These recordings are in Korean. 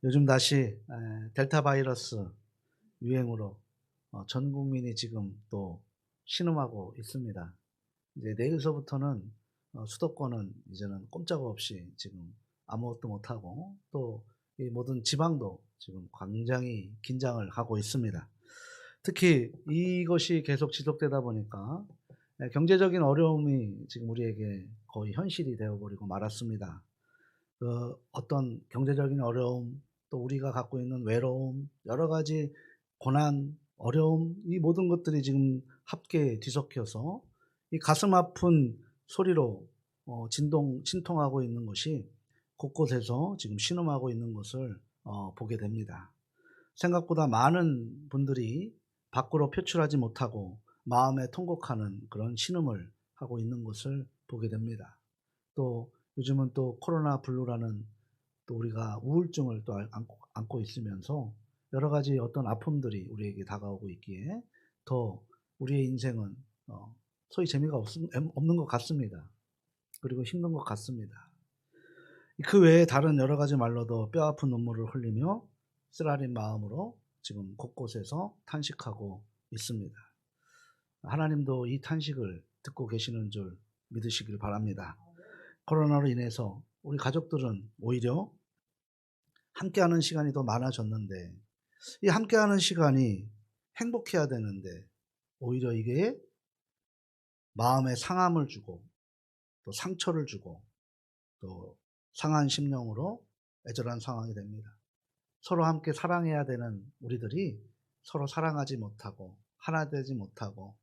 요즘 다시 델타 바이러스 유행으로 전 국민이 지금 또 신음하고 있습니다. 이제 내일서부터는 수도권은 이제는 꼼짝없이 지금 아무것도 못하고 또 이 모든 지방도 지금 굉장히 긴장을 하고 있습니다. 특히 이것이 계속 지속되다 보니까 경제적인 어려움이 지금 우리에게 거의 현실이 되어 버리고 말았습니다. 어떤 경제적인 어려움, 또 우리가 갖고 있는 외로움, 여러 가지 고난, 어려움, 이 모든 것들이 지금 함께 뒤섞여서 이 가슴 아픈 소리로 진통하고 있는 것이 곳곳에서 지금 신음하고 있는 것을 보게 됩니다. 생각보다 많은 분들이 밖으로 표출하지 못하고 마음에 통곡하는 그런 신음을 하고 있는 것을 보게 됩니다. 또 요즘은 또 코로나 블루라는 또 우리가 우울증을 또 안고 있으면서 여러 가지 어떤 아픔들이 우리에게 다가오고 있기에 더 우리의 인생은 소위 재미가 없는 것 같습니다. 그리고 힘든 것 같습니다. 그 외에 다른 여러 가지 말로도 뼈아픈 눈물을 흘리며 쓰라린 마음으로 지금 곳곳에서 탄식하고 있습니다. 하나님도 이 탄식을 듣고 계시는 줄 믿으시길 바랍니다. 코로나로 인해서 우리 가족들은 오히려 함께하는 시간이 더 많아졌는데, 이 함께하는 시간이 행복해야 되는데 오히려 이게 마음에 상함을 주고 또 상처를 주고 또 상한 심령으로 애절한 상황이 됩니다. 서로 함께 사랑해야 되는 우리들이 서로 사랑하지 못하고 하나 되지 못하고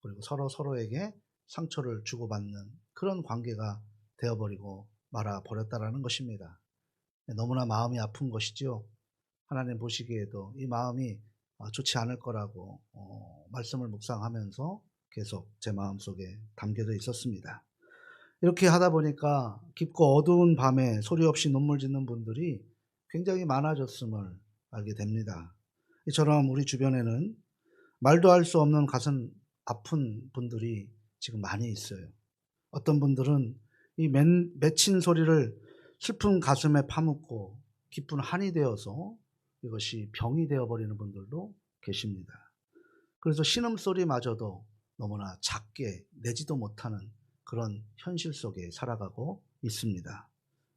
그리고 서로에게 상처를 주고받는 그런 관계가 되어버리고 말아버렸다라는 것입니다. 너무나 마음이 아픈 것이죠. 하나님 보시기에도 이 마음이 좋지 않을 거라고 말씀을 묵상하면서 계속 제 마음속에 담겨져 있었습니다. 이렇게 하다 보니까 깊고 어두운 밤에 소리 없이 눈물 짓는 분들이 굉장히 많아졌음을 알게 됩니다. 이처럼 우리 주변에는 말도 할 수 없는 가슴 아픈 분들이 지금 많이 있어요. 어떤 분들은 이 맺힌 소리를 슬픈 가슴에 파묻고 깊은 한이 되어서 이것이 병이 되어버리는 분들도 계십니다. 그래서 신음소리마저도 너무나 작게 내지도 못하는 그런 현실 속에 살아가고 있습니다.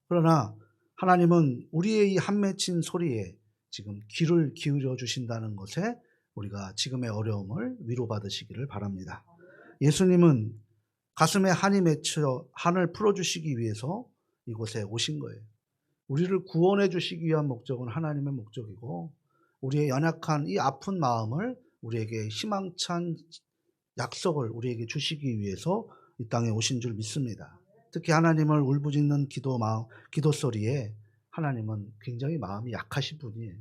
그러나 하나님은 우리의 이 한 맺힌 소리에 지금 귀를 기울여 주신다는 것에 우리가 지금의 어려움을 위로받으시기를 바랍니다. 예수님은 가슴에 한이 맺혀 한을 풀어주시기 위해서 이곳에 오신 거예요. 우리를 구원해 주시기 위한 목적은 하나님의 목적이고 우리의 연약한 이 아픈 마음을 우리에게 희망찬 약속을 우리에게 주시기 위해서 이 땅에 오신 줄 믿습니다. 특히 하나님을 울부짖는 기도 소리에 하나님은 굉장히 마음이 약하신 분이에요.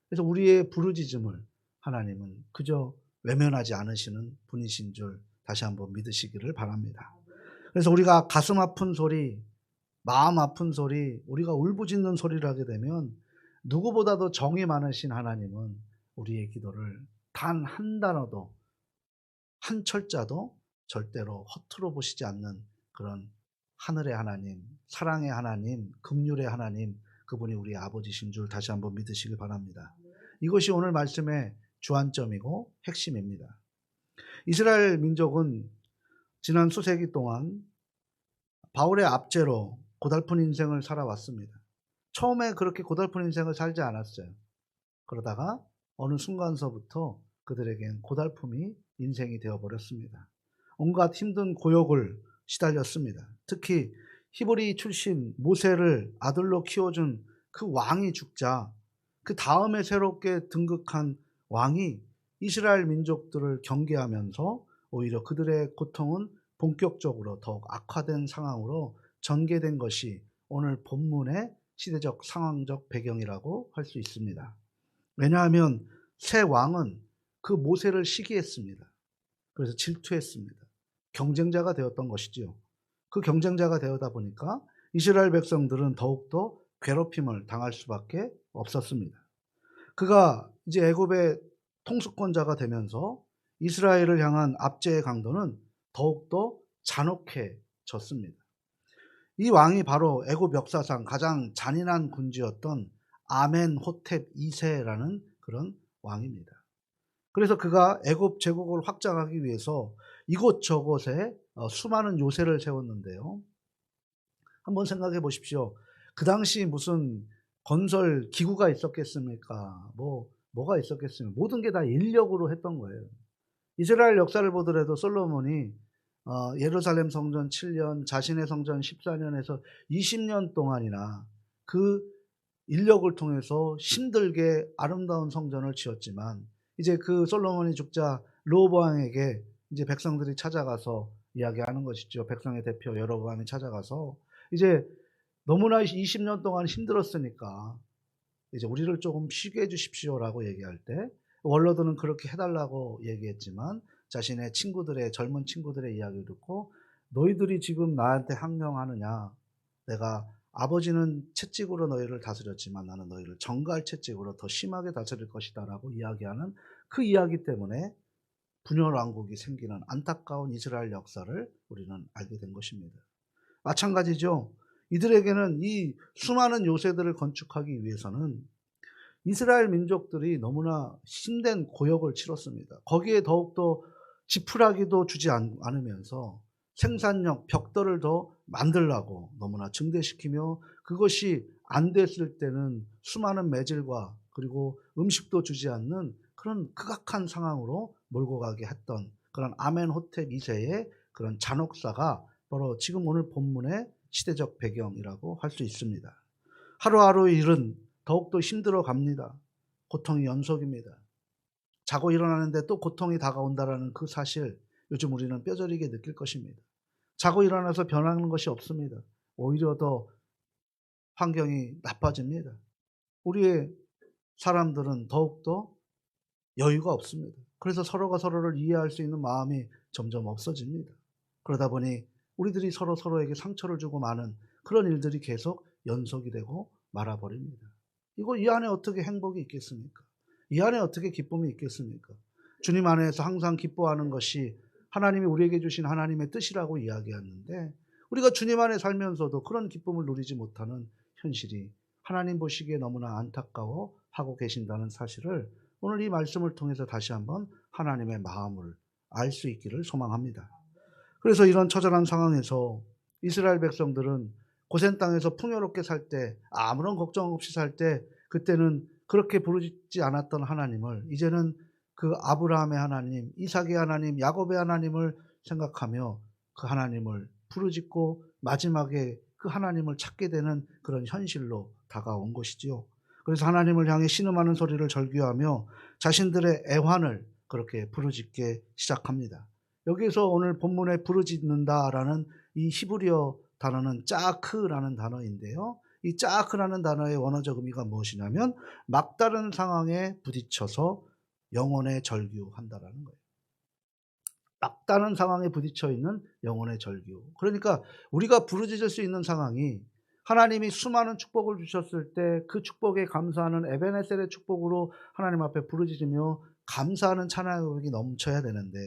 그래서 우리의 부르짖음을 하나님은 그저 외면하지 않으시는 분이신 줄 다시 한번 믿으시기를 바랍니다. 그래서 우리가 가슴 아픈 소리, 마음 아픈 소리, 우리가 울부짖는 소리를 하게 되면 누구보다도 정이 많으신 하나님은 우리의 기도를 단 한 단어도 한 철자도 절대로 허투루 보시지 않는 그런 하늘의 하나님, 사랑의 하나님, 긍휼의 하나님, 그분이 우리 아버지신 줄 다시 한번 믿으시길 바랍니다. 이것이 오늘 말씀의 주안점이고 핵심입니다. 이스라엘 민족은 지난 수세기 동안 바울의 압제로 고달픈 인생을 살아왔습니다. 처음에 그렇게 고달픈 인생을 살지 않았어요. 그러다가 어느 순간서부터 그들에겐 고달픔이 인생이 되어버렸습니다. 온갖 힘든 고역을 시달렸습니다. 특히 히브리 출신 모세를 아들로 키워준 그 왕이 죽자 그 다음에 새롭게 등극한 왕이 이스라엘 민족들을 경계하면서 오히려 그들의 고통은 본격적으로 더욱 악화된 상황으로 전개된 것이 오늘 본문의 시대적 상황적 배경이라고 할 수 있습니다. 왜냐하면 새 왕은 그 모세를 시기했습니다. 그래서 질투했습니다. 경쟁자가 되었던 것이지요. 그 경쟁자가 되어다 보니까 이스라엘 백성들은 더욱더 괴롭힘을 당할 수밖에 없었습니다. 그가 이제 애굽의 통수권자가 되면서 이스라엘을 향한 압제의 강도는 더욱더 잔혹해졌습니다. 이 왕이 바로 애굽 역사상 가장 잔인한 군주였던 아멘호텝 2세라는 그런 왕입니다. 그래서 그가 애굽 제국을 확장하기 위해서 이곳저곳에 수많은 요새를 세웠는데요. 한번 생각해 보십시오. 그 당시 무슨 건설 기구가 있었겠습니까? 뭐가 있었겠습니까? 모든 게 다 인력으로 했던 거예요. 이스라엘 역사를 보더라도 솔로몬이 예루살렘 성전 7년, 자신의 성전 14년에서 20년 동안이나 그 인력을 통해서 힘들게 아름다운 성전을 지었지만, 이제 그 솔로몬이 죽자 르호보암에게 이제 백성들이 찾아가서 이야기하는 것이죠. 백성의 대표 여로보암이 찾아가서 이제 너무나 20년 동안 힘들었으니까 이제 우리를 조금 쉬게 해 주십시오라고 얘기할 때, 원로들은 그렇게 해달라고 얘기했지만 자신의 친구들의, 젊은 친구들의 이야기를 듣고, 너희들이 지금 나한테 항명하느냐, 내가 아버지는 채찍으로 너희를 다스렸지만 나는 너희를 정갈 채찍으로 더 심하게 다스릴 것이다 라고 이야기하는 그 이야기 때문에 분열 왕국이 생기는 안타까운 이스라엘 역사를 우리는 알게 된 것입니다. 마찬가지죠. 이들에게는 이 수많은 요새들을 건축하기 위해서는 이스라엘 민족들이 너무나 힘든 고역을 치렀습니다. 거기에 더욱더 지푸라기도 주지 않으면서 생산력, 벽돌을 더 만들라고 너무나 증대시키며, 그것이 안 됐을 때는 수많은 매질과 그리고 음식도 주지 않는 그런 극악한 상황으로 몰고 가게 했던 그런 아멘호텝 2세의 그런 잔혹사가 바로 지금 오늘 본문의 시대적 배경이라고 할 수 있습니다. 하루하루 일은 더욱더 힘들어 갑니다. 고통이 연속입니다. 자고 일어나는데 또 고통이 다가온다라는 그 사실, 요즘 우리는 뼈저리게 느낄 것입니다. 자고 일어나서 변하는 것이 없습니다. 오히려 더 환경이 나빠집니다. 우리의 사람들은 더욱더 여유가 없습니다. 그래서 서로가 서로를 이해할 수 있는 마음이 점점 없어집니다. 그러다 보니 우리들이 서로에게 상처를 주고 마는 그런 일들이 계속 연속이 되고 말아버립니다. 이 안에 어떻게 행복이 있겠습니까? 이 안에 어떻게 기쁨이 있겠습니까? 주님 안에서 항상 기뻐하는 것이 하나님이 우리에게 주신 하나님의 뜻이라고 이야기하는데, 우리가 주님 안에 살면서도 그런 기쁨을 누리지 못하는 현실이 하나님 보시기에 너무나 안타까워 하고 계신다는 사실을 오늘 이 말씀을 통해서 다시 한번 하나님의 마음을 알 수 있기를 소망합니다. 그래서 이런 처절한 상황에서 이스라엘 백성들은 고센 땅에서 풍요롭게 살 때, 아무런 걱정 없이 살 때, 그때는 그렇게 부르짖지 않았던 하나님을 이제는 그 아브라함의 하나님, 이삭의 하나님, 야곱의 하나님을 생각하며 그 하나님을 부르짖고 마지막에 그 하나님을 찾게 되는 그런 현실로 다가온 것이지요. 그래서 하나님을 향해 신음하는 소리를 절규하며 자신들의 애환을 그렇게 부르짖게 시작합니다. 여기서 오늘 본문에 부르짖는다라는 이 히브리어 단어는 짜크라는 단어인데요. 이 짜크라는 단어의 원어적 의미가 무엇이냐면 막다른 상황에 부딪혀서 영혼의 절규한다라는 거예요. 막다른 상황에 부딪혀 있는 영혼의 절규. 그러니까 우리가 부르짖을 수 있는 상황이, 하나님이 수많은 축복을 주셨을 때 그 축복에 감사하는 에베네셀의 축복으로 하나님 앞에 부르짖으며 감사하는 찬양의 고백이 넘쳐야 되는데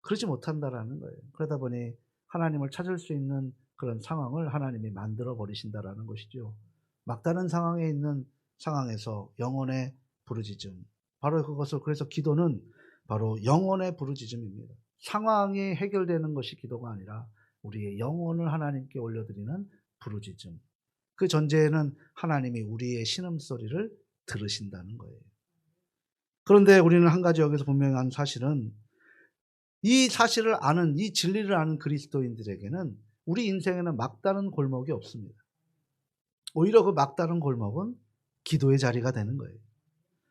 그러지 못한다라는 거예요. 그러다 보니 하나님을 찾을 수 있는 그런 상황을 하나님이 만들어 버리신다라는 것이죠. 막다른 상황에 있는 상황에서 영혼의 부르짖음, 바로 그것을, 그래서 기도는 바로 영혼의 부르짖음입니다. 상황이 해결되는 것이 기도가 아니라 우리의 영혼을 하나님께 올려드리는 부르짖음. 그 전제에는 하나님이 우리의 신음소리를 들으신다는 거예요. 그런데 우리는 한 가지 여기서 분명한 사실은, 이 사실을 아는, 이 진리를 아는 그리스도인들에게는 우리 인생에는 막다른 골목이 없습니다. 오히려 그 막다른 골목은 기도의 자리가 되는 거예요.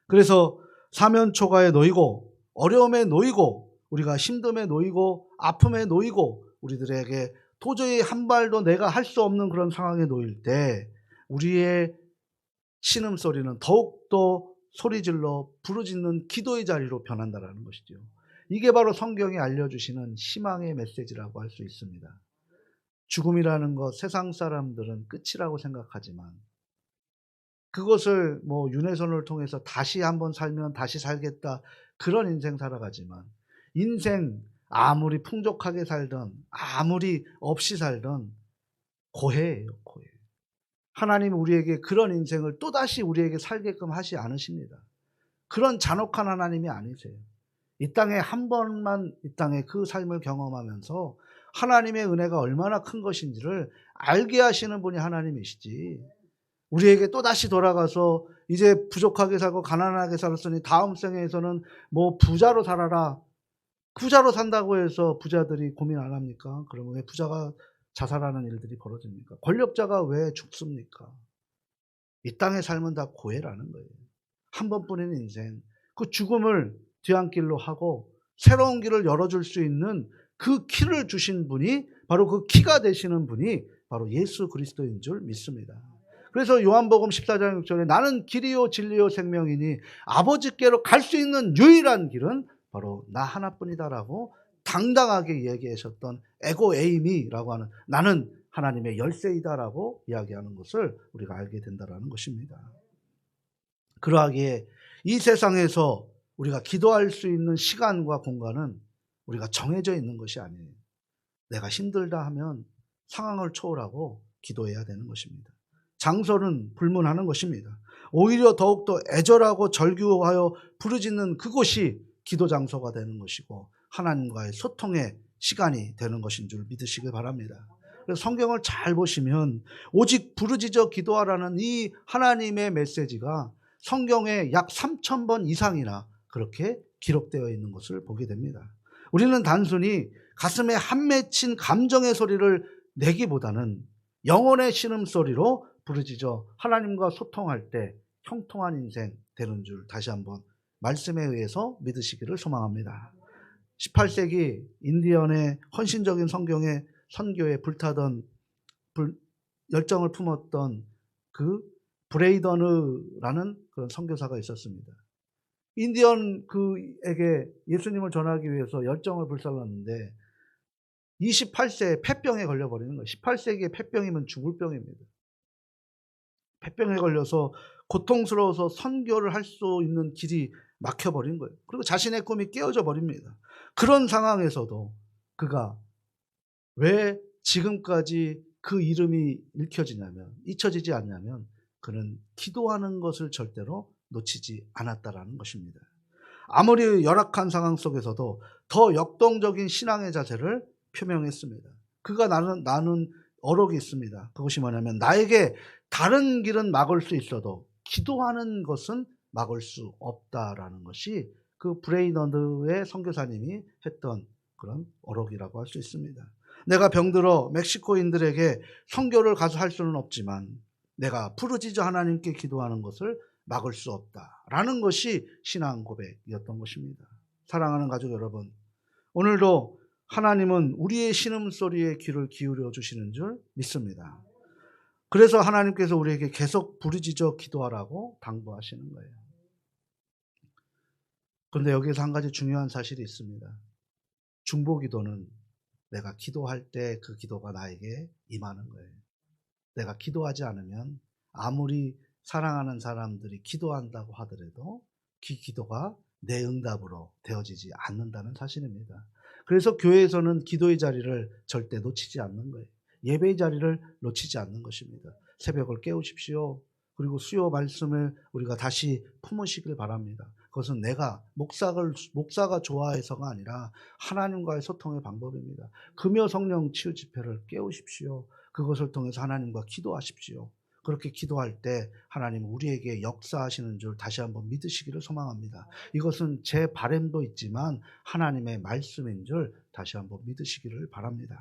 그래서 사면초가에 놓이고 어려움에 놓이고 우리가 힘듦에 놓이고 아픔에 놓이고 우리들에게 도저히 한 발도 내가 할 수 없는 그런 상황에 놓일 때 우리의 신음소리는 더욱더 소리질러 부르짖는 기도의 자리로 변한다는 것이죠. 이게 바로 성경이 알려주시는 희망의 메시지라고 할 수 있습니다. 죽음이라는 것, 세상 사람들은 끝이라고 생각하지만 그것을 윤회선을 통해서 다시 한번 살면 다시 살겠다, 그런 인생 살아가지만, 인생 아무리 풍족하게 살든 아무리 없이 살든 고해예요, 고해. 하나님은 우리에게 그런 인생을 또다시 우리에게 살게끔 하지 않으십니다. 그런 잔혹한 하나님이 아니세요. 이 땅에 한 번만 이 땅에 그 삶을 경험하면서 하나님의 은혜가 얼마나 큰 것인지를 알게 하시는 분이 하나님이시지, 우리에게 또다시 돌아가서 이제 부족하게 살고 가난하게 살았으니 다음 생에서는 뭐 부자로 살아라. 부자로 산다고 해서 부자들이 고민 안 합니까? 그러면 왜 부자가 자살하는 일들이 벌어집니까? 권력자가 왜 죽습니까? 이 땅의 삶은 다 고해라는 거예요. 한 번뿐인 인생, 그 죽음을 뒤안길로 하고 새로운 길을 열어줄 수 있는 그 키를 주신 분이, 바로 그 키가 되시는 분이 바로 예수 그리스도인 줄 믿습니다. 그래서 요한복음 14장 6절에 나는 길이요 진리요 생명이니 아버지께로 갈 수 있는 유일한 길은 바로 나 하나뿐이다라고 당당하게 이야기하셨던 에고 에이미라고 하는, 나는 하나님의 열쇠이다라고 이야기하는 것을 우리가 알게 된다라는 것입니다. 그러하기에 이 세상에서 우리가 기도할 수 있는 시간과 공간은 우리가 정해져 있는 것이 아니에요. 내가 힘들다 하면 상황을 초월하고 기도해야 되는 것입니다. 장소는 불문하는 것입니다. 오히려 더욱더 애절하고 절규하여 부르짖는 그곳이 기도 장소가 되는 것이고 하나님과의 소통의 시간이 되는 것인 줄 믿으시길 바랍니다. 그래서 성경을 잘 보시면 오직 부르짖어 기도하라는 이 하나님의 메시지가 성경에 약 3,000번 이상이나 그렇게 기록되어 있는 것을 보게 됩니다. 우리는 단순히 가슴에 한 맺힌 감정의 소리를 내기보다는 영혼의 신음소리로 부르짖어 하나님과 소통할 때 형통한 인생 되는 줄 다시 한번 말씀에 의해서 믿으시기를 소망합니다. 18세기 인디언의 헌신적인 성경의 선교에 불타던 열정을 품었던 그 브레이더느라는 그런 선교사가 있었습니다. 인디언 그에게 예수님을 전하기 위해서 열정을 불살랐는데 28세에 폐병에 걸려버리는 거예요. 18세기에 폐병이면 죽을 병입니다. 폐병에 걸려서 고통스러워서 선교를 할 수 있는 길이 막혀버린 거예요. 그리고 자신의 꿈이 깨어져 버립니다. 그런 상황에서도 그가 왜 지금까지 그 이름이 잊혀지지 않냐면 그는 기도하는 것을 절대로 놓치지 않았다라는 것입니다. 아무리 열악한 상황 속에서도 더 역동적인 신앙의 자세를 표명했습니다. 그가 나눈 어록이 있습니다. 그것이 뭐냐면 나에게 다른 길은 막을 수 있어도 기도하는 것은 막을 수 없다라는 것이 그 브레이너드의 선교사님이 했던 그런 어록이라고 할 수 있습니다. 내가 병들어 멕시코인들에게 선교를 가서 할 수는 없지만 내가 부르짖어 하나님께 기도하는 것을 막을 수 없다라는 것이 신앙 고백이었던 것입니다. 사랑하는 가족 여러분, 오늘도 하나님은 우리의 신음소리에 귀를 기울여 주시는 줄 믿습니다. 그래서 하나님께서 우리에게 계속 부르짖어 기도하라고 당부하시는 거예요. 그런데 여기서 한 가지 중요한 사실이 있습니다. 중보기도는 내가 기도할 때 그 기도가 나에게 임하는 거예요. 내가 기도하지 않으면 아무리 사랑하는 사람들이 기도한다고 하더라도 그 기도가 내 응답으로 되어지지 않는다는 사실입니다. 그래서 교회에서는 기도의 자리를 절대 놓치지 않는 거예요. 예배의 자리를 놓치지 않는 것입니다. 새벽을 깨우십시오. 그리고 수요 말씀을 우리가 다시 품으시길 바랍니다. 그것은 내가 목사가 좋아해서가 아니라 하나님과의 소통의 방법입니다. 금요 성령 치유 집회를 깨우십시오. 그것을 통해서 하나님과 기도하십시오. 그렇게 기도할 때 하나님은 우리에게 역사하시는 줄 다시 한번 믿으시기를 소망합니다. 이것은 제 바람도 있지만 하나님의 말씀인 줄 다시 한번 믿으시기를 바랍니다.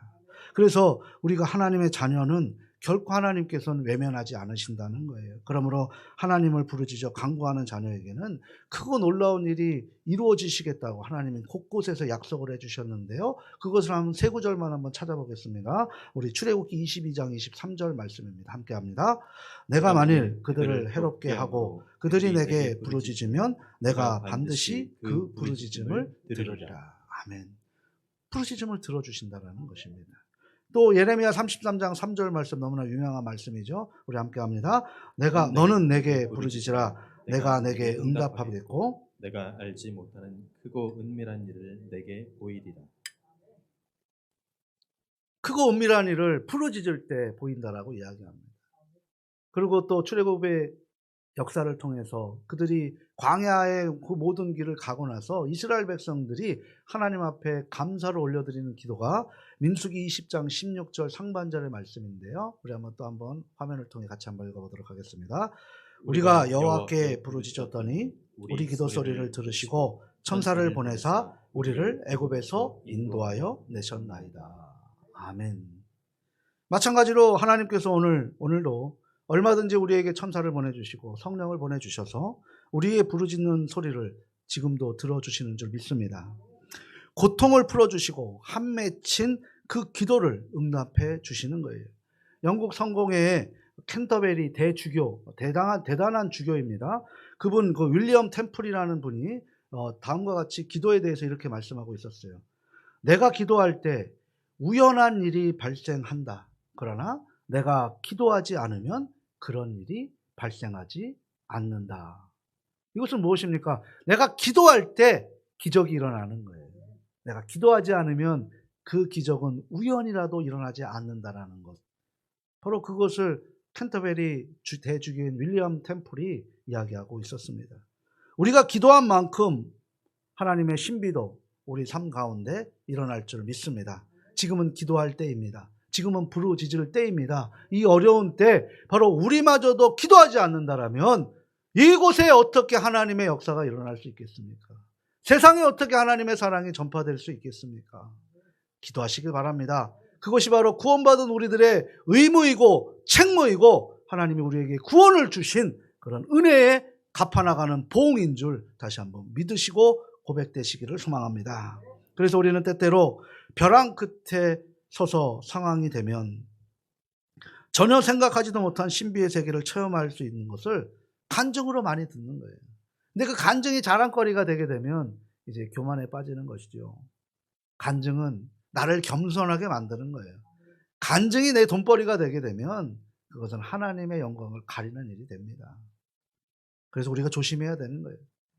그래서 우리가 하나님의 자녀는 결코 하나님께서는 외면하지 않으신다는 거예요. 그러므로 하나님을 부르짖어 간구하는 자녀에게는 크고 놀라운 일이 이루어지시겠다고 하나님은 곳곳에서 약속을 해주셨는데요. 그것을 한번 세 구절만 한번 찾아보겠습니다. 우리 출애굽기 22장 23절 말씀입니다. 함께 합니다. 내가 만일 그들을 해롭게 하고 그들이 내게 부르짖으면 내가 반드시 그 부르짖음을 들으리라. 아멘. 부르짖음을 들어주신다는 것입니다. 또 예레미야 33장 3절 말씀, 너무나 유명한 말씀이죠. 우리 함께 합니다. 너는 내게 부르짖으라. 내가 내게 응답하겠고 내가 알지 못하는 크고 은밀한 일을 내게 보이리라. 크고 은밀한 일을 부르짖을 때 보인다라고 이야기합니다. 그리고 또 출애굽의 역사를 통해서 그들이 광야의 그 모든 길을 가고 나서 이스라엘 백성들이 하나님 앞에 감사를 올려드리는 기도가 민수기 20장 16절 상반절의 말씀인데요. 우리 한번 화면을 통해 같이 한번 읽어보도록 하겠습니다. 우리가 여호와께 부르짖었더니 우리 기도 소리를 들으시고 천사를 보내사 우리를 애굽에서 인도하여 내셨나이다. 아멘. 마찬가지로 하나님께서 오늘도 얼마든지 우리에게 천사를 보내주시고 성령을 보내주셔서 우리의 부르짖는 소리를 지금도 들어주시는 줄 믿습니다. 고통을 풀어주시고 한 맺힌 그 기도를 응답해 주시는 거예요. 영국 성공회의 캔터베리 대주교, 대단한 주교입니다. 그분 윌리엄 템플이라는 분이 다음과 같이 기도에 대해서 이렇게 말씀하고 있었어요. 내가 기도할 때 우연한 일이 발생한다. 그러나 내가 기도하지 않으면 그런 일이 발생하지 않는다. 이것은 무엇입니까? 내가 기도할 때 기적이 일어나는 거예요. 내가 기도하지 않으면 그 기적은 우연이라도 일어나지 않는다라는 것. 바로 그것을 캔터베리 대주교인 윌리엄 템플이 이야기하고 있었습니다. 우리가 기도한 만큼 하나님의 신비도 우리 삶 가운데 일어날 줄 믿습니다. 지금은 기도할 때입니다. 지금은 부르짖을 때입니다. 이 어려운 때 바로 우리마저도 기도하지 않는다라면 이곳에 어떻게 하나님의 역사가 일어날 수 있겠습니까? 세상에 어떻게 하나님의 사랑이 전파될 수 있겠습니까? 기도하시길 바랍니다. 그것이 바로 구원받은 우리들의 의무이고 책무이고 하나님이 우리에게 구원을 주신 그런 은혜에 갚아나가는 보응인 줄 다시 한번 믿으시고 고백되시기를 소망합니다. 그래서 우리는 때때로 벼랑 끝에 서서 상황이 되면 전혀 생각하지도 못한 신비의 세계를 체험할 수 있는 것을 간증으로 많이 듣는 거예요. 근데 그 간증이 자랑거리가 되게 되면 이제 교만에 빠지는 것이죠. 간증은 나를 겸손하게 만드는 거예요. 간증이 내 돈벌이가 되게 되면 그것은 하나님의 영광을 가리는 일이 됩니다. 그래서 우리가 조심해야 되는 거예요.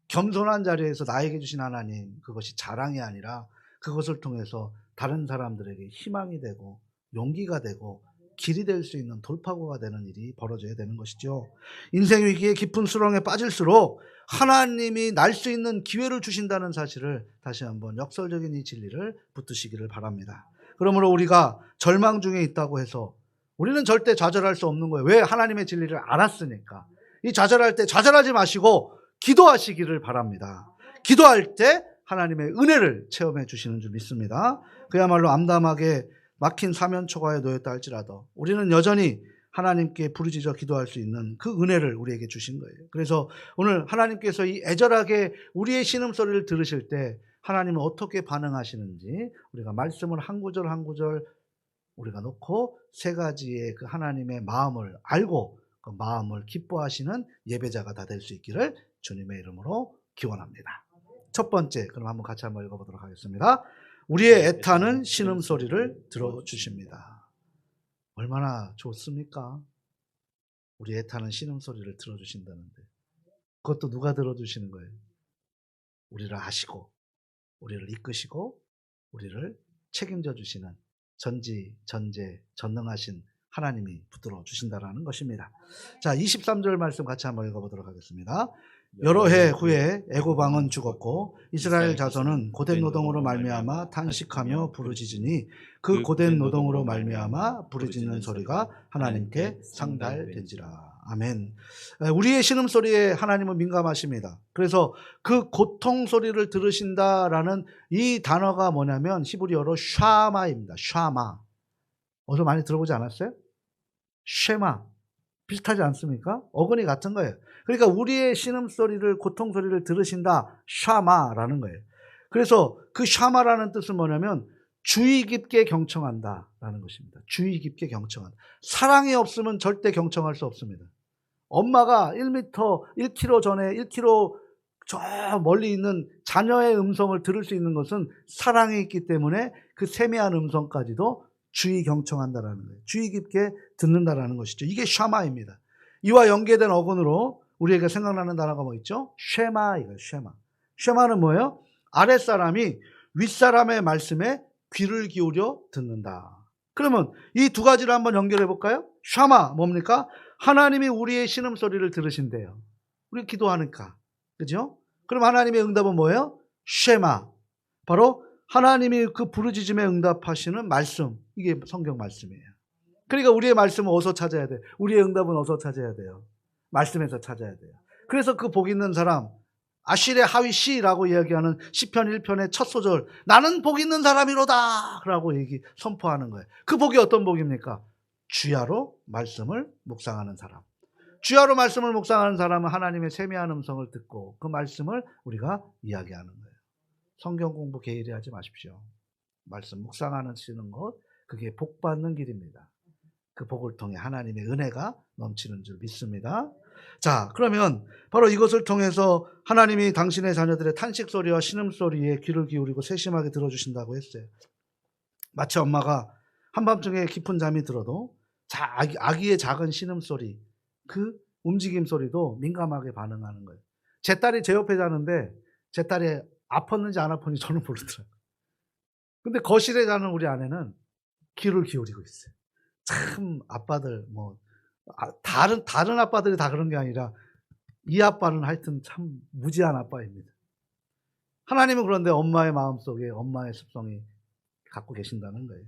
겸손한 자리에서 나에게 주신 하나님, 그것이 자랑이 아니라 그것을 통해서 다른 사람들에게 희망이 되고 용기가 되고 길이 될 수 있는 돌파구가 되는 일이 벌어져야 되는 것이죠. 인생 위기의 깊은 수렁에 빠질수록 하나님이 날 수 있는 기회를 주신다는 사실을 다시 한번 역설적인 이 진리를 붙드시기를 바랍니다. 그러므로 우리가 절망 중에 있다고 해서 우리는 절대 좌절할 수 없는 거예요. 왜? 하나님의 진리를 알았으니까. 이 좌절할 때 좌절하지 마시고 기도하시기를 바랍니다. 기도할 때 하나님의 은혜를 체험해 주시는 줄 믿습니다. 그야말로 암담하게 막힌 사면초가에 놓였다 할지라도 우리는 여전히 하나님께 부르짖어 기도할 수 있는 그 은혜를 우리에게 주신 거예요. 그래서 오늘 하나님께서 이 애절하게 우리의 신음소리를 들으실 때 하나님은 어떻게 반응하시는지 우리가 말씀을 한 구절 한 구절 우리가 놓고 세 가지의 그 하나님의 마음을 알고 그 마음을 기뻐하시는 예배자가 다 될 수 있기를 주님의 이름으로 기원합니다. 첫 번째, 그럼 같이 한번 읽어보도록 하겠습니다. 우리의 애타는 신음소리를 들어주십니다. 얼마나 좋습니까? 우리 애타는 신음소리를 들어주신다는데 그것도 누가 들어주시는 거예요? 우리를 아시고 우리를 이끄시고 우리를 책임져 주시는 전지 전제 전능하신 하나님이 붙들어 주신다라는 것입니다. 자, 23절 말씀 같이 한번 읽어보도록 하겠습니다. 여러 해 후에 애굽 왕은 죽었고 이스라엘 자손은 고된 노동으로 말미암아 탄식하며 부르짖으니 그 고된 노동으로 말미암아 부르짖는 소리가 하나님께 상달된지라. 아멘. 우리의 신음소리에 하나님은 민감하십니다. 그래서 그 고통 소리를 들으신다라는 이 단어가 뭐냐면 히브리어로 샤마입니다. 샤마. 어디서 많이 들어보지 않았어요? 쉐마. 비슷하지 않습니까? 어근이 같은 거예요. 그러니까 우리의 신음소리를, 고통소리를 들으신다. 샤마라는 거예요. 그래서 그 샤마라는 뜻은 뭐냐면 주의 깊게 경청한다라는 것입니다. 주의 깊게 경청한다. 사랑이 없으면 절대 경청할 수 없습니다. 엄마가 1km 전에 1km 저 멀리 있는 자녀의 음성을 들을 수 있는 것은 사랑이 있기 때문에 그 세미한 음성까지도 주의 경청한다라는 거예요. 주의 깊게 듣는다라는 것이죠. 이게 샤마입니다. 이와 연계된 어근으로 우리에게 생각나는 단어가 뭐 있죠? 쉐마, 이거 쉐마. 쉐마는 뭐예요? 아랫사람이 윗사람의 말씀에 귀를 기울여 듣는다. 그러면 이 두 가지를 한번 연결해 볼까요? 샤마 뭡니까? 하나님이 우리의 신음소리를 들으신대요. 우리 기도하니까. 그죠? 그럼 하나님의 응답은 뭐예요? 쉐마. 바로 하나님이 그 부르짖음에 응답하시는 말씀. 이게 성경 말씀이에요. 그러니까 우리의 말씀은 어디서 찾아야 돼요? 우리의 응답은 어디서 찾아야 돼요? 말씀에서 찾아야 돼요. 그래서 그 복 있는 사람, 아실의 하위 시라고 이야기하는 시편 1편의 첫 소절, 나는 복 있는 사람이로다 라고 선포하는 거예요. 그 복이 어떤 복입니까? 주야로 말씀을 묵상하는 사람. 주야로 말씀을 묵상하는 사람은 하나님의 세미한 음성을 듣고 그 말씀을 우리가 이야기하는 거예요. 성경 공부 게으리 하지 마십시오. 말씀 묵상하는 것, 그게 복 받는 길입니다. 그 복을 통해 하나님의 은혜가 넘치는 줄 믿습니다. 자, 그러면 바로 이것을 통해서 하나님이 당신의 자녀들의 탄식 소리와 신음 소리에 귀를 기울이고 세심하게 들어주신다고 했어요. 마치 엄마가 한밤중에 깊은 잠이 들어도 아기의 작은 신음 소리, 그 움직임 소리도 민감하게 반응하는 거예요. 제 딸이 제 옆에 자는데 제 딸이 아팠는지 안 아팠는지 저는 모르더라고요. 근데 거실에 자는 우리 아내는 귀를 기울이고 있어요. 참 아빠들 다른 아빠들이 다 그런 게 아니라 이 아빠는 하여튼 참 무지한 아빠입니다. 하나님은 그런데 엄마의 마음속에 엄마의 습성이 갖고 계신다는 거예요.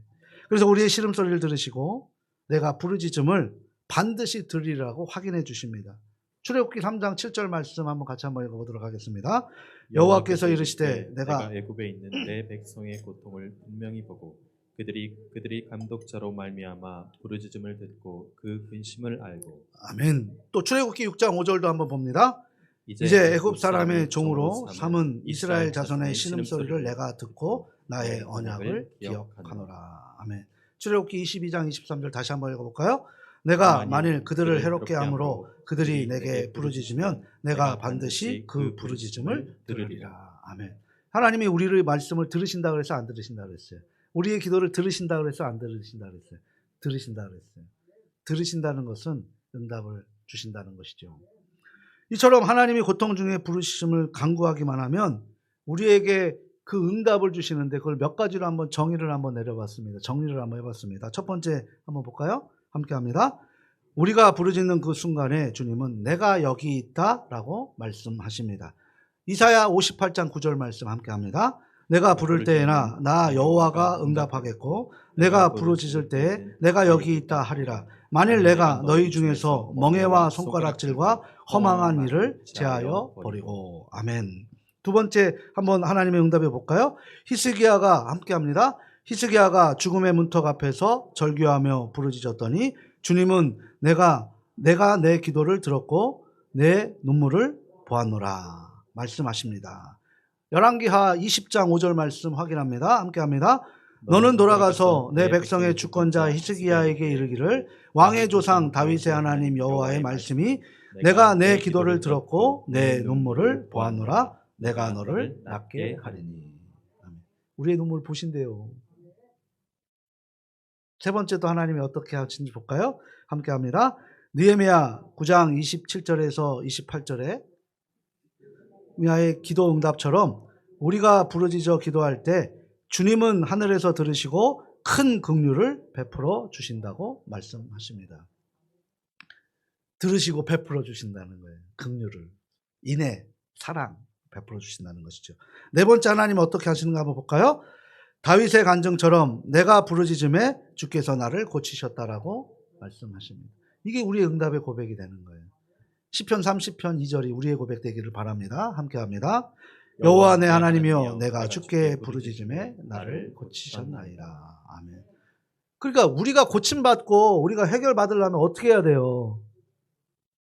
그래서 우리의 시름소리를 들으시고 내가 부르짖음을 반드시 들으리라고 확인해 주십니다. 출애굽기 3장 7절 말씀 같이 한번 읽어보도록 하겠습니다. 여호와께서 이르시되 내가 애굽에 있는 내 백성의 고통을 분명히 보고 그들이 감독자로 말미암아 부르짖음을 듣고 그 근심을 알고. 아멘. 또 출애굽기 6장 5절도 한번 봅니다. 이제 애굽 사람의 종으로 삼은 이스라엘 자손의 신음소리를 내가 듣고 나의 언약을 기억하노라. 아멘. 출애굽기 22장 23절 다시 한번 읽어볼까요? 내가 만일 그들을 해롭게 함으로 그들이 내게 부르짖으면 내가 반드시 그 부르짖음을 들으리라. 아멘. 하나님이 우리의 말씀을 들으신다 그래서 안 들으신다 그랬어요? 우리의 기도를 들으신다 그래서 안 들으신다 그랬어요? 들으신다 그랬어요. 들으신다는 것은 응답을 주신다는 것이죠. 이처럼 하나님이 고통 중에 부르심을 간구하기만 하면 우리에게 그 응답을 주시는데 그걸 몇 가지로 한번 정리를 한번 해봤습니다. 첫 번째 한번 볼까요? 함께 합니다. 우리가 부르짖는 그 순간에 주님은 내가 여기 있다 라고 말씀하십니다. 이사야 58장 9절 말씀 함께 합니다. 내가 부를 때에나 나 여호와가 응답하겠고 내가 부르짖을 때에 내가 여기 있다 하리라. 만일 내가 너희 중에서 멍에와 손가락질과 허망한 일을 제하여 버리고. 아멘. 두 번째 한번 하나님의 응답해 볼까요? 히스기야가 함께 합니다. 히스기야가 죽음의 문턱 앞에서 절규하며 부르짖었더니 주님은 내가 내 기도를 들었고 내 눈물을 보았노라 말씀하십니다. 열왕기하 20장 5절 말씀 확인합니다. 함께 합니다. 너는 돌아가서 내 백성의 주권자 히스기야에게 이르기를 왕의 조상 다윗의 하나님 여호와의 말씀이 내가 내 기도를 들었고 내 눈물을 보았노라. 내가 너를 낫게 하리니. 우리의 눈물 보신대요. 세 번째도 하나님이 어떻게 하시는지 볼까요? 함께 합니다. 느헤미야 9장 27절에서 28절에 미아의 기도 응답처럼 우리가 부르짖어 기도할 때 주님은 하늘에서 들으시고 큰 긍휼을 베풀어 주신다고 말씀하십니다. 들으시고 베풀어 주신다는 거예요. 긍휼을. 인애, 사랑 베풀어 주신다는 것이죠. 네 번째 하나님 어떻게 하시는가 한번 볼까요? 다윗의 간증처럼 내가 부르짖음에 주께서 나를 고치셨다라고 말씀하십니다. 이게 우리의 응답의 고백이 되는 거예요. 시편 30편 2절이 우리의 고백 되기를 바랍니다. 함께 합니다. 여호와 내 하나님이여 내가 주께 부르짖음에 나를 고치셨나이다. 아멘. 그러니까 우리가 고침받고 우리가 해결받으려면 어떻게 해야 돼요?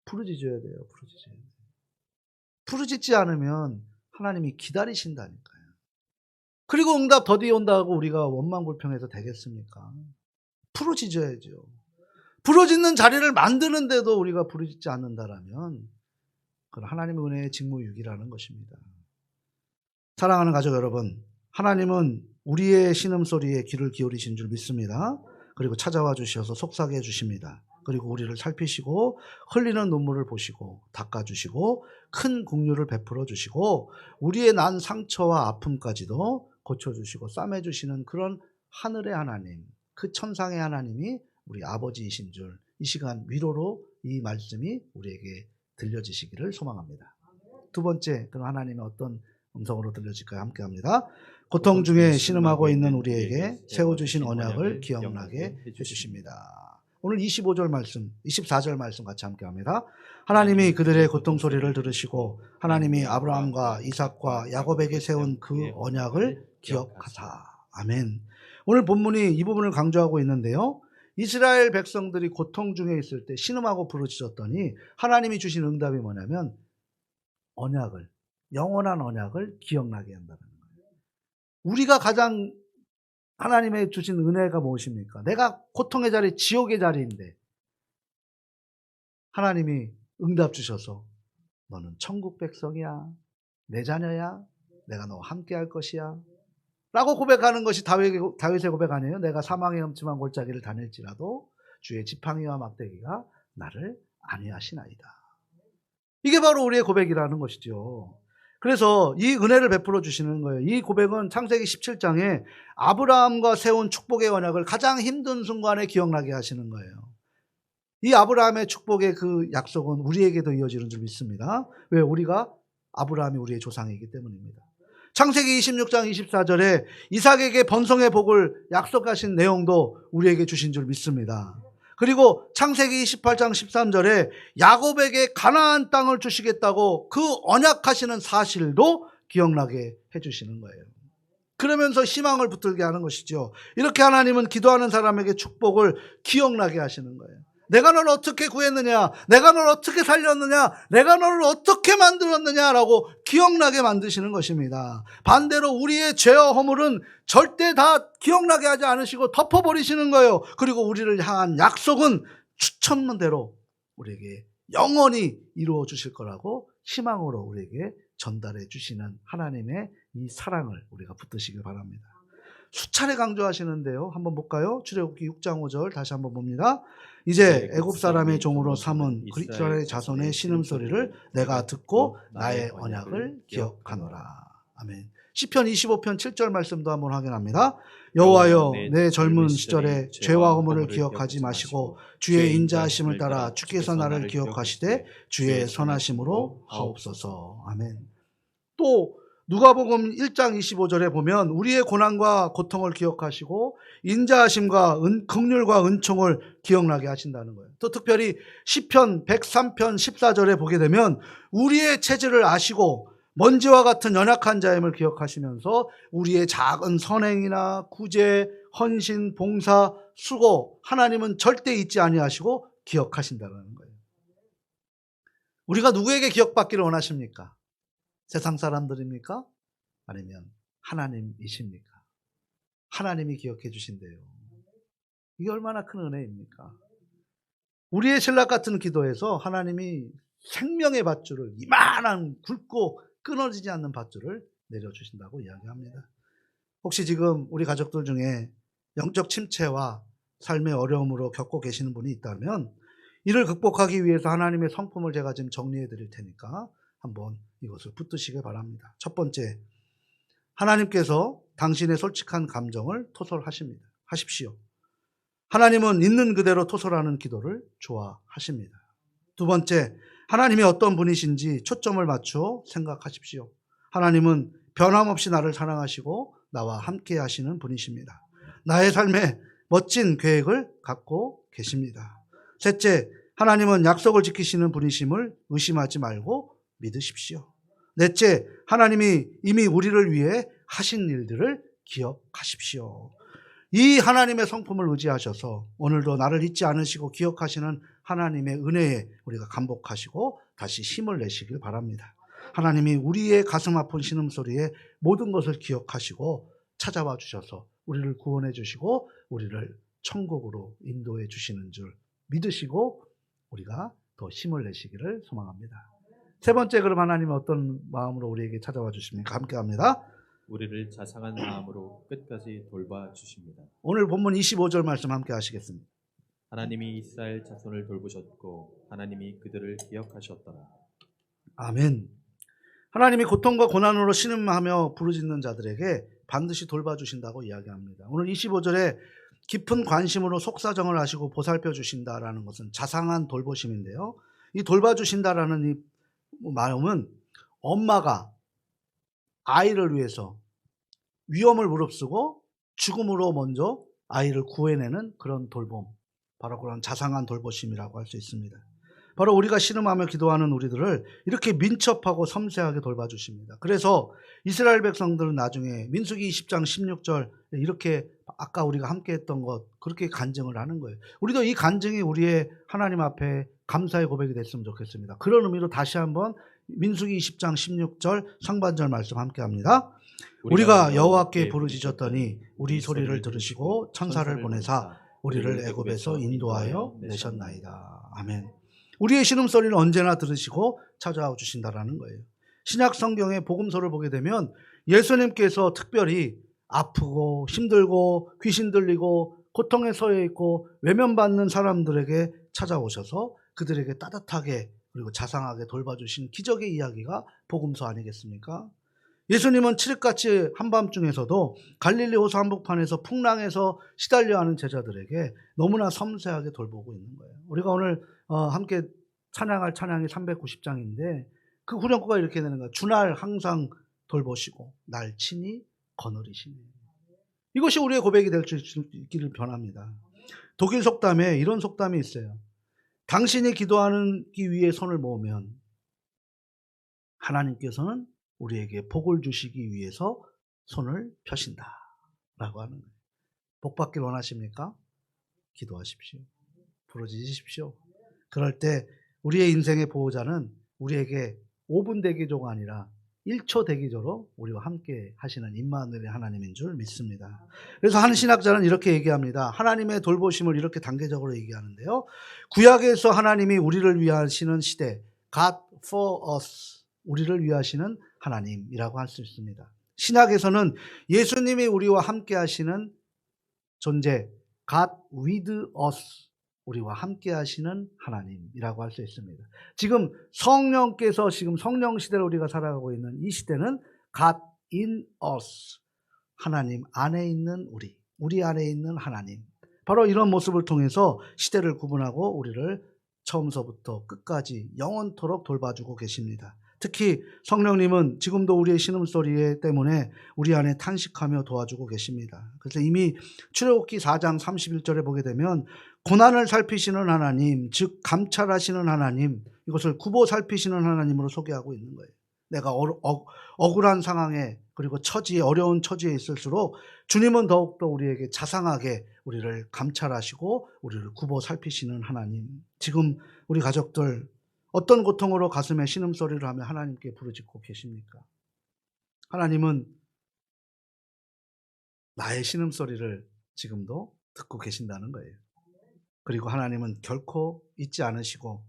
부르짖어야 돼요. 부르짖지 않으면 하나님이 기다리신다니까요. 그리고 응답 더디 온다고 우리가 원망불평해서 되겠습니까? 부르짖어야죠. 부르짖는 자리를 만드는데도 우리가 부르짖지 않는다라면 그건 하나님의 은혜의 직무유기라는 것입니다. 사랑하는 가족 여러분, 하나님은 우리의 신음소리에 귀를 기울이신 줄 믿습니다. 그리고 찾아와 주셔서 속삭여 주십니다. 그리고 우리를 살피시고 흘리는 눈물을 보시고 닦아주시고 큰 긍휼을 베풀어 주시고 우리의 난 상처와 아픔까지도 고쳐주시고 싸매주시는 그런 하늘의 하나님, 그 천상의 하나님이 우리 아버지이신 줄 이 시간 위로로 이 말씀이 우리에게 들려지시기를 소망합니다. 두 번째, 그럼 하나님의 어떤 음성으로 들려질까요? 함께 합니다. 고통 중에 신음하고 있는 우리에게 세워주신 언약을 기억나게 해주십니다. 오늘 25절 말씀, 24절 말씀 같이 함께 합니다. 하나님이 그들의 고통 소리를 들으시고 하나님이 아브라함과 이삭과 야곱에게 세운 그 언약을 기억하사. 아멘. 오늘 본문이 이 부분을 강조하고 있는데요. 이스라엘 백성들이 고통 중에 있을 때 신음하고 부르짖었더니 하나님이 주신 응답이 뭐냐면 언약을, 영원한 언약을 기억나게 한다는 거예요. 우리가 가장 하나님의 주신 은혜가 무엇입니까? 내가 고통의 자리, 지옥의 자리인데 하나님이 응답 주셔서 너는 천국 백성이야, 내 자녀야, 내가 너와 함께 할 것이야 라고 고백하는 것이 다윗의 고백 아니에요? 내가 사망의 음침한 골짜기를 다닐지라도 주의 지팡이와 막대기가 나를 안위하시나이다. 이게 바로 우리의 고백이라는 것이죠. 그래서 이 은혜를 베풀어 주시는 거예요. 이 고백은 창세기 17장에 아브라함과 세운 축복의 언약을 가장 힘든 순간에 기억나게 하시는 거예요. 이 아브라함의 축복의 그 약속은 우리에게도 이어지는 줄 믿습니다. 왜? 우리가 아브라함이 우리의 조상이기 때문입니다. 창세기 26장 24절에 이삭에게 번성의 복을 약속하신 내용도 우리에게 주신 줄 믿습니다. 그리고 창세기 28장 13절에 야곱에게 가나안 땅을 주시겠다고 그 언약하시는 사실도 기억나게 해주시는 거예요. 그러면서 희망을 붙들게 하는 것이죠. 이렇게 하나님은 기도하는 사람에게 축복을 기억나게 하시는 거예요. 내가 너를 어떻게 구했느냐, 내가 너를 어떻게 살렸느냐, 내가 너를 어떻게 만들었느냐라고 기억나게 만드시는 것입니다. 반대로 우리의 죄와 허물은 절대 다 기억나게 하지 않으시고 덮어버리시는 거예요. 그리고 우리를 향한 약속은 추천문대로 우리에게 영원히 이루어 주실 거라고 희망으로 우리에게 전달해 주시는 하나님의 이 사랑을 우리가 붙드시길 바랍니다. 수차례 강조하시는데요. 한번 볼까요? 출애굽기 6장 5절 다시 한번 봅니다. 이제 애굽 사람의 종으로 삼은 이스라엘 자손의 신음소리를 내가 듣고 나의 언약을 기억하노라. 아멘. 시편 25편 7절 말씀도 한번 확인합니다. 여호와여, 내 젊은 시절에 죄와 허물을 기억하지 마시고 주의 인자하심을 따라 주께서 나를 기억하시되 주의 선하심으로 하옵소서. 아멘. 또 누가복음 1장 25절에 보면 우리의 고난과 고통을 기억하시고 인자하심과 긍휼과 은총을 기억나게 하신다는 거예요. 또 특별히 시편 103편 14절에 보게 되면 우리의 체질을 아시고 먼지와 같은 연약한 자임을 기억하시면서 우리의 작은 선행이나 구제, 헌신, 봉사, 수고 하나님은 절대 잊지 아니하시고 기억하신다는 거예요. 우리가 누구에게 기억받기를 원하십니까? 세상 사람들입니까? 아니면 하나님이십니까? 하나님이 기억해 주신대요. 이게 얼마나 큰 은혜입니까? 우리의 신락 같은 기도에서 하나님이 생명의 밧줄을, 이만한 굵고 끊어지지 않는 밧줄을 내려주신다고 이야기합니다. 혹시 지금 우리 가족들 중에 영적 침체와 삶의 어려움으로 겪고 계시는 분이 있다면 이를 극복하기 위해서 하나님의 성품을 제가 지금 정리해 드릴 테니까 한번 이것을 붙드시길 바랍니다. 첫 번째, 하나님께서 당신의 솔직한 감정을 토설하십시오. 하나님은 있는 그대로 토설하는 기도를 좋아하십니다. 두 번째, 하나님이 어떤 분이신지 초점을 맞추어 생각하십시오. 하나님은 변함없이 나를 사랑하시고 나와 함께 하시는 분이십니다. 나의 삶에 멋진 계획을 갖고 계십니다. 셋째, 하나님은 약속을 지키시는 분이심을 의심하지 말고 믿으십시오. 넷째, 하나님이 이미 우리를 위해 하신 일들을 기억하십시오. 이 하나님의 성품을 의지하셔서 오늘도 나를 잊지 않으시고 기억하시는 하나님의 은혜에 우리가 감복하시고 다시 힘을 내시길 바랍니다. 하나님이 우리의 가슴 아픈 신음소리에 모든 것을 기억하시고 찾아와 주셔서 우리를 구원해 주시고 우리를 천국으로 인도해 주시는 줄 믿으시고 우리가 더 힘을 내시기를 소망합니다. 세 번째, 그럼 하나님은 어떤 마음으로 우리에게 찾아와 주십니까? 함께 합니다. 우리를 자상한 마음으로 끝까지 돌봐 주십니다. 오늘 본문 25절 말씀 함께 하시겠습니다. 하나님이 이스라엘 자손을 돌보셨고 하나님이 그들을 기억하셨더라. 아멘. 하나님이 고통과 고난으로 신음하며 부르짖는 자들에게 반드시 돌봐주신다고 이야기합니다. 오늘 25절에 깊은 관심으로 속사정을 하시고 보살펴 주신다라는 것은 자상한 돌보심인데요. 이 돌봐주신다라는 이 마음은 엄마가 아이를 위해서 위험을 무릅쓰고 죽음으로 먼저 아이를 구해내는 그런 돌봄, 바로 그런 자상한 돌보심이라고 할 수 있습니다. 바로 우리가 신음하며 기도하는 우리들을 이렇게 민첩하고 섬세하게 돌봐주십니다. 그래서 이스라엘 백성들은 나중에 민수기 20장 16절 이렇게 아까 우리가 함께 했던 것 그렇게 간증을 하는 거예요. 우리도 이 간증이 우리의 하나님 앞에 감사의 고백이 됐으면 좋겠습니다. 그런 의미로 다시 한번 민수기 20장 16절 상반절 말씀 함께 합니다. 우리가 여호와께 부르짖었더니 우리 소리를 들으시고 천사를 보내사 우리를 애굽에서 인도하여 내셨나이다. 아멘. 우리의 신음소리를 언제나 들으시고 찾아와 주신다라는 거예요. 신약 성경의 복음서를 보게 되면 예수님께서 특별히 아프고 힘들고 귀신 들리고 고통에 처해 있고 외면받는 사람들에게 찾아오셔서 그들에게 따뜻하게 그리고 자상하게 돌봐주신 기적의 이야기가 복음서 아니겠습니까? 예수님은 칠흑같이 한밤중에서도 갈릴리 호수 한복판에서 풍랑에서 시달려하는 제자들에게 너무나 섬세하게 돌보고 있는 거예요. 우리가 오늘 함께 찬양할 찬양이 390장인데 그 후렴구가 이렇게 되는 거예요. 주날 항상 돌보시고 날 친히 거느리시네. 이것이 우리의 고백이 될 수 있기를 변합니다. 독일 속담에 이런 속담이 있어요. 당신이 기도하기 위해 손을 모으면 하나님께서는 우리에게 복을 주시기 위해서 손을 펴신다 라고 하는 거예요. 복 받길 원하십니까? 기도하십시오. 부르짖으십시오. 그럴 때 우리의 인생의 보호자는 우리에게 5분 대기조가 아니라 1초 대기조로 우리와 함께 하시는 임마누엘의 하나님인 줄 믿습니다. 그래서 한 신학자는 이렇게 얘기합니다. 하나님의 돌보심을 이렇게 단계적으로 얘기하는데요. 구약에서 하나님이 우리를 위하시는 시대, God for us, 우리를 위하시는 하나님이라고 할 수 있습니다. 신약에서는 예수님이 우리와 함께 하시는 존재, God with us, 우리와 함께 하시는 하나님이라고 할 수 있습니다. 지금 성령께서 지금 성령 시대를 우리가 살아가고 있는 이 시대는 God in us, 하나님 안에 있는 우리 안에 있는 하나님. 바로 이런 모습을 통해서 시대를 구분하고 우리를 처음서부터 끝까지 영원토록 돌봐주고 계십니다. 특히 성령님은 지금도 우리의 신음소리 때문에 우리 안에 탄식하며 도와주고 계십니다. 그래서 이미 출애굽기 4장 31절에 보게 되면 고난을 살피시는 하나님, 즉 감찰하시는 하나님, 이것을 굽어 살피시는 하나님으로 소개하고 있는 거예요. 내가 억울한 상황에 그리고 처지에 어려운 처지에 있을수록 주님은 더욱더 우리에게 자상하게 우리를 감찰하시고 우리를 굽어 살피시는 하나님. 지금 우리 가족들 어떤 고통으로 가슴에 신음소리를 하며 하나님께 부르짖고 계십니까? 하나님은 나의 신음소리를 지금도 듣고 계신다는 거예요. 그리고 하나님은 결코 잊지 않으시고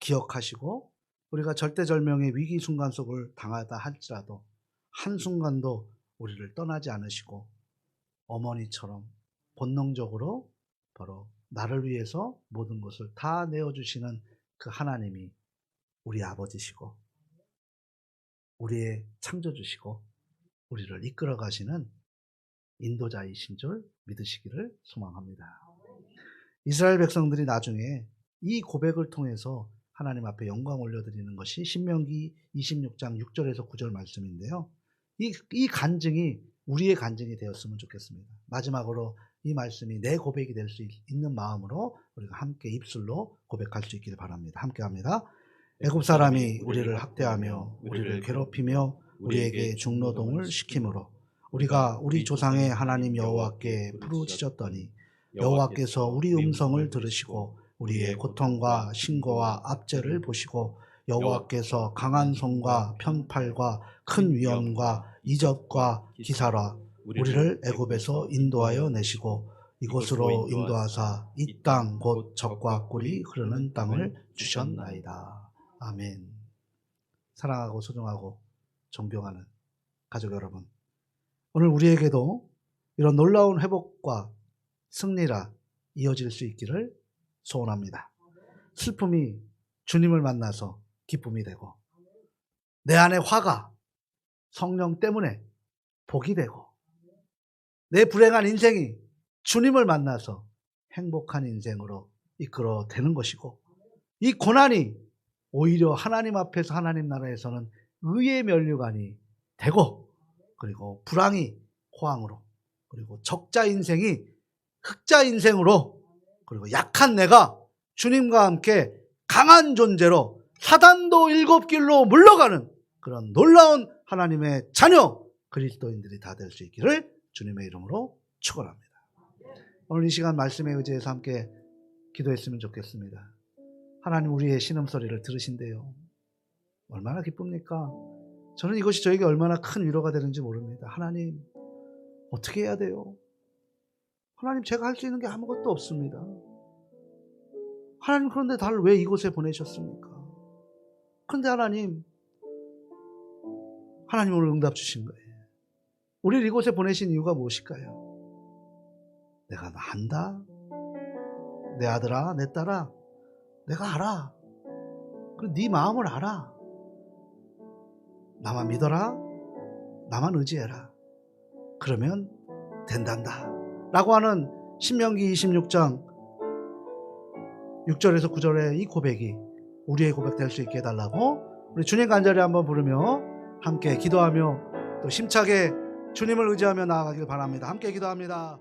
기억하시고 우리가 절대절명의 위기 순간 속을 당하다 할지라도 한순간도 우리를 떠나지 않으시고 어머니처럼 본능적으로 바로 나를 위해서 모든 것을 다 내어주시는 그 하나님이 우리 아버지시고 우리의 창조주시고 우리를 이끌어 가시는 인도자이신 줄 믿으시기를 소망합니다. 이스라엘 백성들이 나중에 이 고백을 통해서 하나님 앞에 영광 올려드리는 것이 신명기 26장 6절에서 9절 말씀인데요. 이 간증이 우리의 간증이 되었으면 좋겠습니다. 마지막으로 이 말씀이 내 고백이 될 수 있는 마음으로 우리가 함께 입술로 고백할 수 있기를 바랍니다. 함께 합니다. 애굽 사람이 우리를 학대하며 우리를 괴롭히며 우리에게 중노동을 시키므로 우리가 우리 조상의 하나님 여호와께 부르짖었더니 여호와께서 우리 음성을 들으시고 우리의 고통과 신고와 압제를 보시고 여호와께서 강한 손과 편팔과 큰 위엄과 이적과 기사라 우리를 애굽에서 인도하여 내시고 이곳으로 인도하사 이 땅 곧 젖과 꿀이 흐르는 땅을 주셨나이다. 아멘. 사랑하고 소중하고 존경하는 가족 여러분, 오늘 우리에게도 이런 놀라운 회복과 승리라 이어질 수 있기를 소원합니다. 슬픔이 주님을 만나서 기쁨이 되고 내 안에 화가 성령 때문에 복이 되고 내 불행한 인생이 주님을 만나서 행복한 인생으로 이끌어내는 것이고, 이 고난이 오히려 하나님 앞에서 하나님 나라에서는 의의 면류관이 되고, 그리고 불황이 호황으로, 그리고 적자 인생이 흑자 인생으로, 그리고 약한 내가 주님과 함께 강한 존재로 사단도 일곱 길로 물러가는 그런 놀라운 하나님의 자녀 그리스도인들이 다 될 수 있기를 주님의 이름으로 축원합니다. 오늘 이 시간 말씀에 의지해서 함께 기도했으면 좋겠습니다. 하나님, 우리의 신음소리를 들으신대요. 얼마나 기쁩니까? 저는 이것이 저에게 얼마나 큰 위로가 되는지 모릅니다. 하나님, 어떻게 해야 돼요? 하나님, 제가 할 수 있는 게 아무것도 없습니다. 하나님, 그런데 나를 왜 이곳에 보내셨습니까? 그런데 하나님 오늘 응답 주신 거예요. 우리를 이곳에 보내신 이유가 무엇일까요? 내가 안다. 내 아들아, 내 딸아, 내가 알아. 그리고 네 마음을 알아. 나만 믿어라. 나만 의지해라. 그러면 된단다. 라고 하는 신명기 26장 6절에서 9절의 이 고백이 우리의 고백 될 수 있게 해달라고 우리 주님 간절히 한번 부르며 함께 기도하며 또 힘차게 주님을 의지하며 나아가길 바랍니다. 함께 기도합니다.